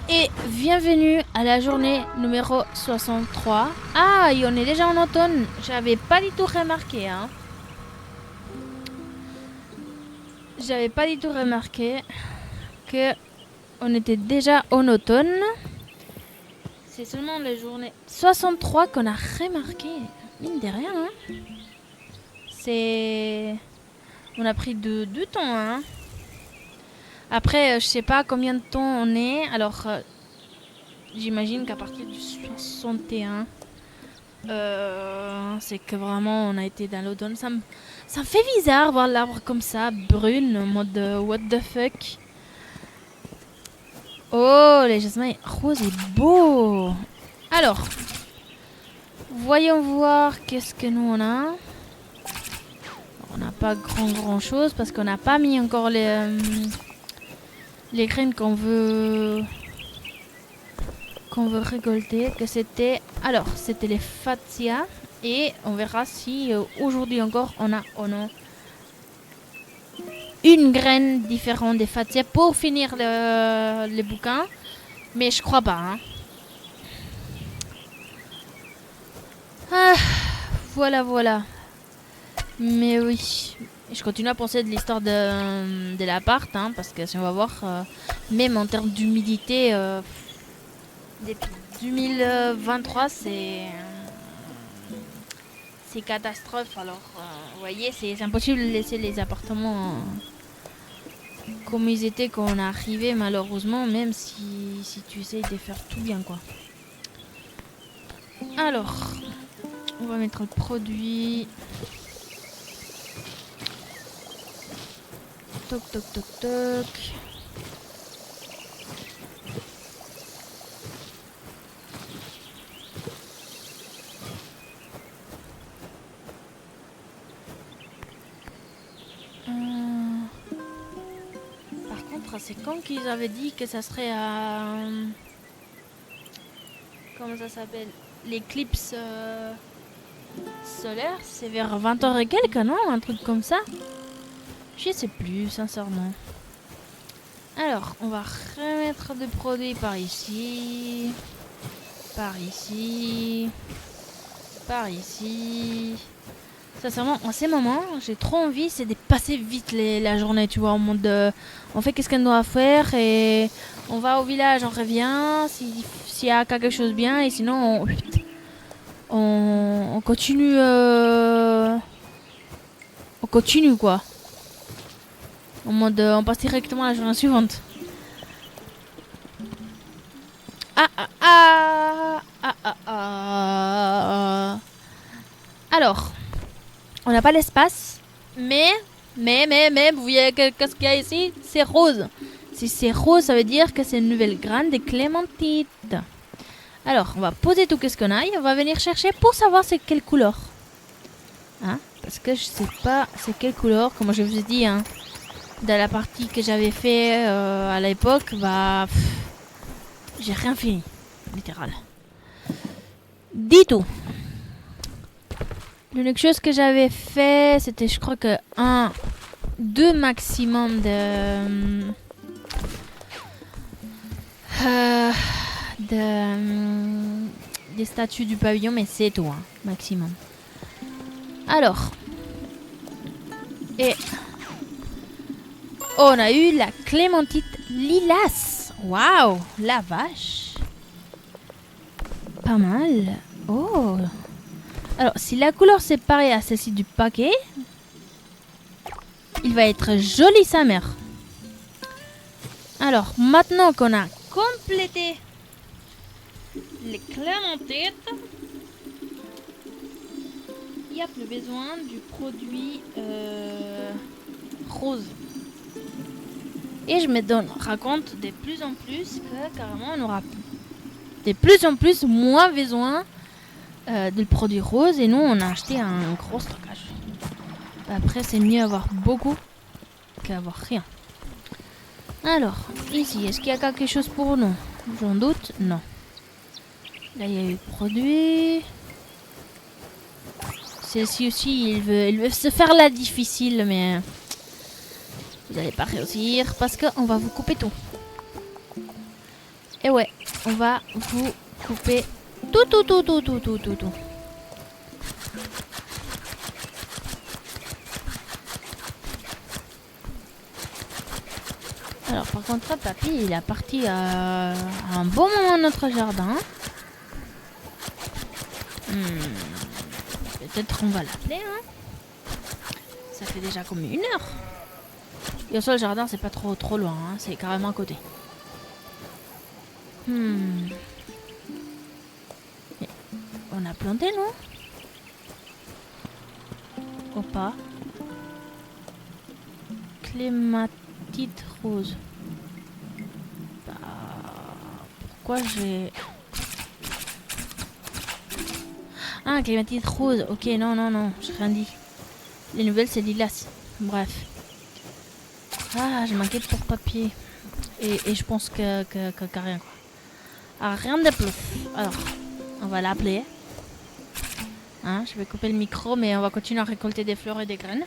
Et bienvenue à la journée numéro 63. Ah, et on est déjà en automne. J'avais pas du tout remarqué, hein. J'avais pas du tout remarqué que on était déjà en automne. C'est seulement la journée 63 qu'on a remarqué. Mine de rien, hein. C'est... On a pris du temps, hein. Après, je sais pas combien de temps on est. Alors, j'imagine qu'à partir du 61... c'est que vraiment on a été dans l'automne. Ça me fait bizarre voir l'arbre comme ça, brune, en mode what the fuck. Oh, les jasmins roses est beau. Alors, voyons voir qu'est-ce que nous on a. On n'a pas grand chose parce qu'on n'a pas mis encore les graines qu'on veut récolter. Que c'était, alors c'était les fatsia. Et on verra si aujourd'hui encore on a une graine différente des fatsia pour finir les bouquins. Mais je crois pas. Hein. Ah, voilà. Mais oui. Je continue à penser de l'histoire de l'appart. Hein, parce que si on va voir, même en termes d'humidité, depuis 2023, c'est catastrophe. Alors, vous voyez, c'est impossible de laisser les appartements comme ils étaient quand on est arrivé, malheureusement, même si tu essayes de faire tout bien, quoi. Alors, on va mettre le produit. Toc. C'est quand qu'ils avaient dit que ça serait à... comment ça s'appelle? L'éclipse solaire, c'est vers 20h et quelques, non? Un truc comme ça. Je sais plus, sincèrement. Alors, on va remettre des produits par ici. Par ici. Sincèrement, en ces moments, j'ai trop envie, c'est de passer vite la journée, tu vois, en mode on fait qu'est-ce qu'on doit faire et on va au village, on revient, s'il y a quelque chose bien, et sinon on continue, quoi. En mode on passe directement à la journée suivante. Alors, on n'a pas l'espace, mais, vous voyez qu'est-ce qu'il y a ici? C'est rose. Si c'est rose, ça veut dire que c'est une nouvelle graine de clémentite. Alors, on va poser tout ce qu'on a et on va venir chercher pour savoir c'est quelle couleur. Hein? Parce que je sais pas c'est quelle couleur, comme je vous ai dit, hein. Dans la partie que j'avais fait à l'époque, j'ai rien fini, littéral. Dis tout. L'unique chose que j'avais fait, c'était, je crois que 2 maximum des statues du pavillon, mais c'est tout, hein, maximum. Alors, et on a eu la clémentite lilas. Waouh, la vache. Pas mal. Oh. Alors, si la couleur c'est pareil à celle-ci du paquet, il va être joli sa mère. Alors, maintenant qu'on a complété les clémentites, il n'y a plus besoin du produit rose. Et je me rends compte de plus en plus que carrément on aura de plus en plus moins besoin de produit rose, et nous on a acheté un gros stockage. Après c'est mieux avoir beaucoup qu'avoir rien. Alors ici, est-ce qu'il y a quelque chose pour nous? J'en doute, non. Là il y a eu produit. Celle-ci aussi, il veut se faire la difficile, mais vous n'allez pas réussir parce qu'on va vous couper tout. Et ouais, on va vous couper tout. Alors par contre, papy, il est parti à un bon moment de notre jardin. Peut-être on va l'appeler, hein. Ça fait déjà comme 1 heure. Et au sol, le jardin, c'est pas trop loin, hein. C'est carrément à côté. Mais on a planté, non? Ou pas? Clématite rose. Bah, pourquoi j'ai... Ah, clématite rose. Ok, non, j'ai rien dit. Les nouvelles, c'est lilas. Bref. Ah, je m'inquiète pour papier. Et je pense que rien, quoi. Ah, rien de plus. Alors, on va l'appeler. Hein, je vais couper le micro, mais on va continuer à récolter des fleurs et des graines.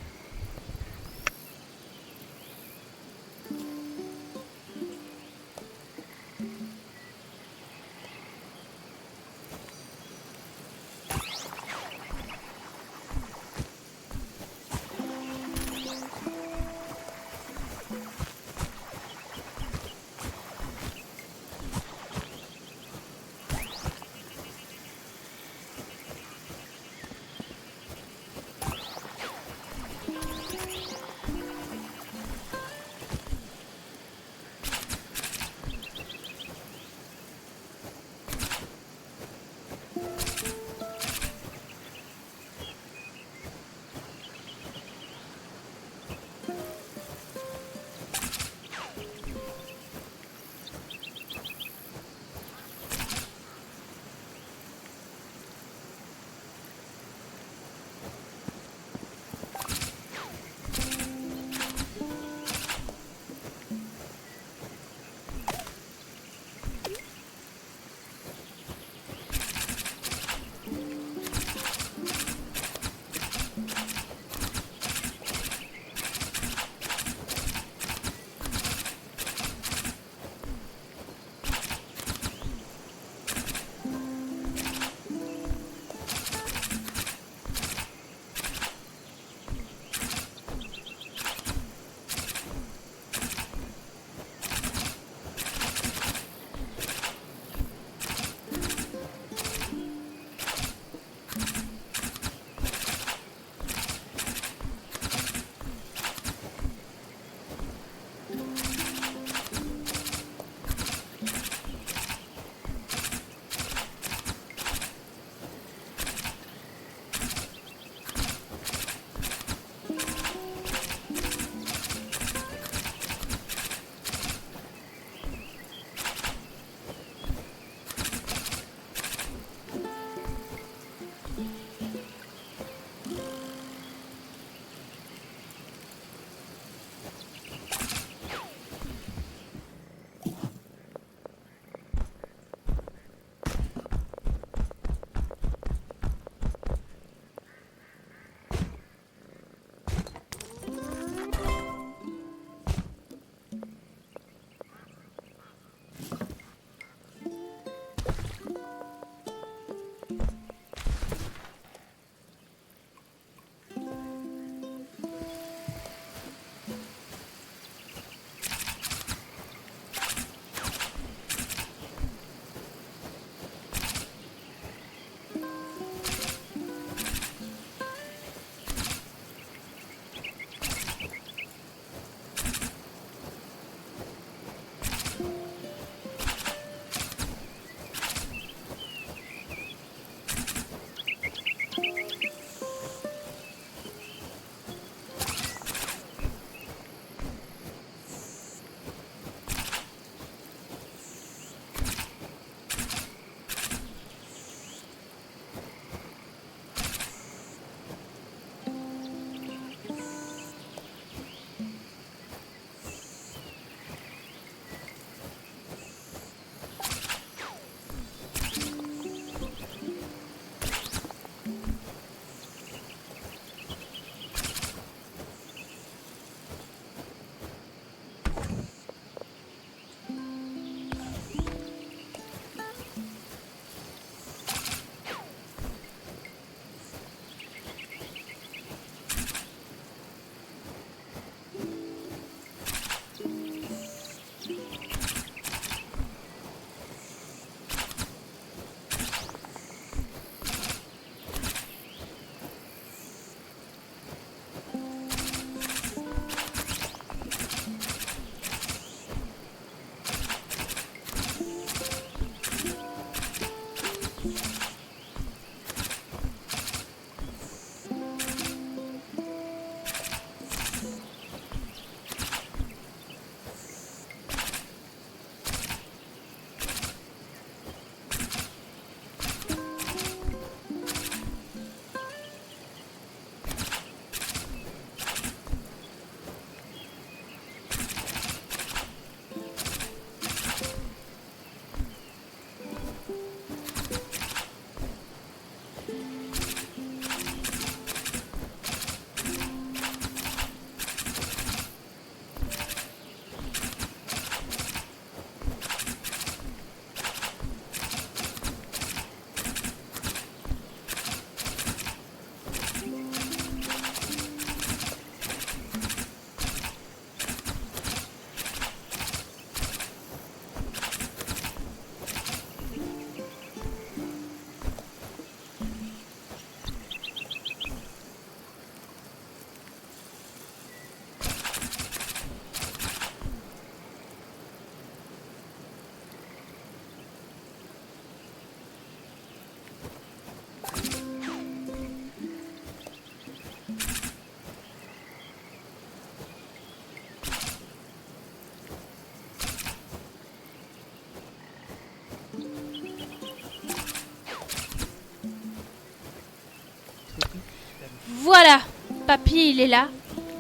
voilà. Papy, il est là.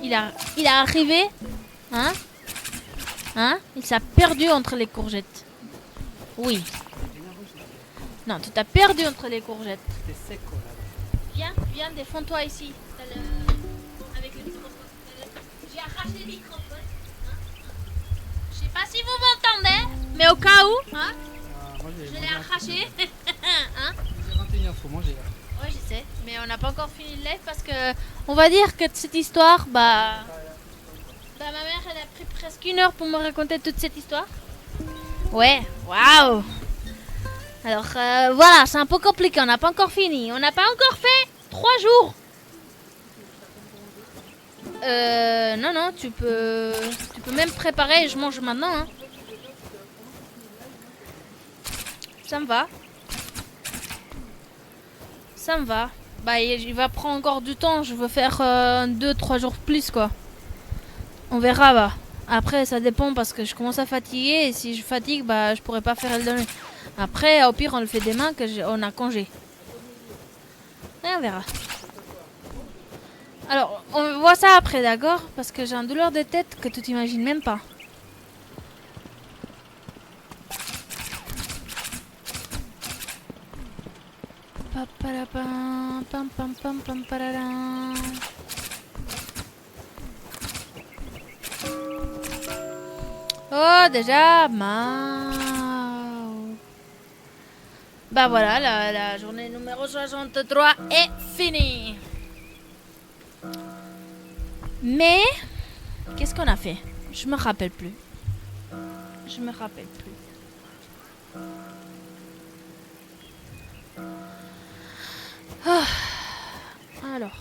Il est arrivé. Hein? Hein? Il s'est perdu entre les courgettes. Oui. Non, tu t'as perdu entre les courgettes. Viens, défends-toi ici. Avec le microphone. J'ai arraché le microphone. Je sais pas si vous m'entendez, mais au cas où, hein? Je l'ai arraché. Hein? J'ai 21h, faut manger là. Ouais, je sais, mais on n'a pas encore fini le live parce que on va dire que cette histoire, ma mère elle a pris presque 1 heure pour me raconter toute cette histoire. Ouais, waouh. Alors voilà, c'est un peu compliqué, on n'a pas encore fini, on n'a pas encore fait 3 jours. Non, tu peux même préparer et je mange maintenant. Hein. Ça me va. Ça me va. Bah, il va prendre encore du temps. Je veux faire 2-3 jours plus, quoi. On verra, bah. Après, ça dépend parce que je commence à fatiguer. Et si je fatigue, bah, je pourrais pas faire le donner. Après, au pire, on le fait demain on a congé. Et on verra. Alors, on voit ça après, d'accord? Parce que j'ai un douleur de tête que tu t'imagines même pas. Oh, déjà, bah voilà, la journée numéro 63 est finie. Mais, qu'est-ce qu'on a fait? Je me rappelle plus. Alors,